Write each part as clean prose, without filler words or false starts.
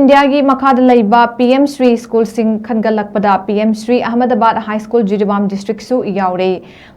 India की मखाद लैबा पीएम श्री स्कूल सिंह खनगलकपदा PM Shri Ahmedabad high school Jiribam district सु याओरे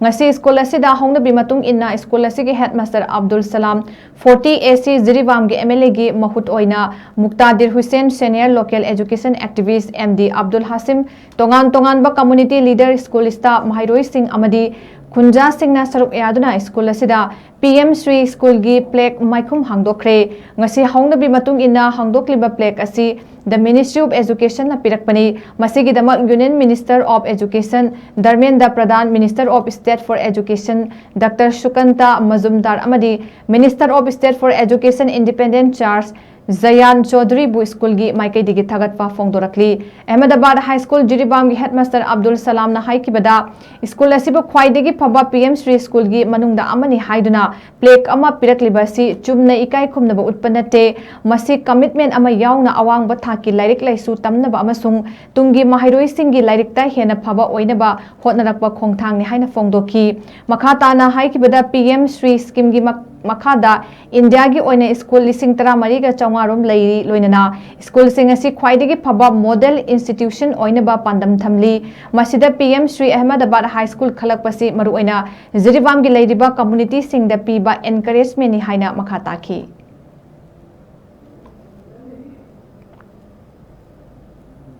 ngasi स्कूल असिदा होंगनबी मतुंग इन्ना स्कूल असिगे हेडमास्टर अब्दुल सलाम 40 एसी जिरीबाम के एमएलए की महुत ओइना Muktadir Hussain senior local education activist MD Abdul Hashim तोंगान तोंगान बा कम्युनिटी लीडर स्कूल स्टाफ महाइरोई सिंह अमदी खुंजा सिंह सरुक यादुना स्कूल असिदा पीएम श्री स्कूल की प्लेक माइखुम हांगदोखरे ngasi हांगनबी मतुंग इन्ना हांगदोखलिबा प्लेक असि द मिनिस्ट्री ऑफ एजुकेशन ना पिरकपनी मसिगिदमक union minister of education Dharmendra Pradhan minister of state for education doctor Sukanta Majumdar अमदी minister of state for education independent charge Jayant Chaudhary बु स्कूल की माइकैदिगी थागतपा फोंदोरकली अहमदाबाद हाई स्कूल जिरीबाम की हेडमास्टर अब्दुल सलाम ना हाइकिबदा स्कूल असिबो ख्वाइदिगी फबा पीएम श्री स्कूल की मनुंगदा अमनि हाइदुना प्लेक अमा पिरकलिबसी चुमना इकाई खुमनबा उत्पन्नते मसि कमिटमेंट अमा यावना अवांगबा थाकी लाइरिक लाइसु तमनबा अमसुंग तुंगी महाइरोई सिंगी लाइरिकता हेना फबा ओइनबा होटनरकबा खोंगथांगनि हाइना फोंदोकी मखाताना हाइकिबदा पीएम श्री स्कीम की मखादा इंडिया की ओइने स्कूल लिसिंग 13 का चौंगारोम लैरी लोइनना स्कूल सिंग असि ख्वाइदिगी फबा मॉडल इंस्टीट्यूशन ओइनबा पांदम थमली मसिदा PM Shri Ahmedabad high school खलकपसी मरु ओइना जिरीबाम की लैरिबा कम्युनिटी सिंग द पीबा एनकरेजमेंट नि हाइना मखा ताखी।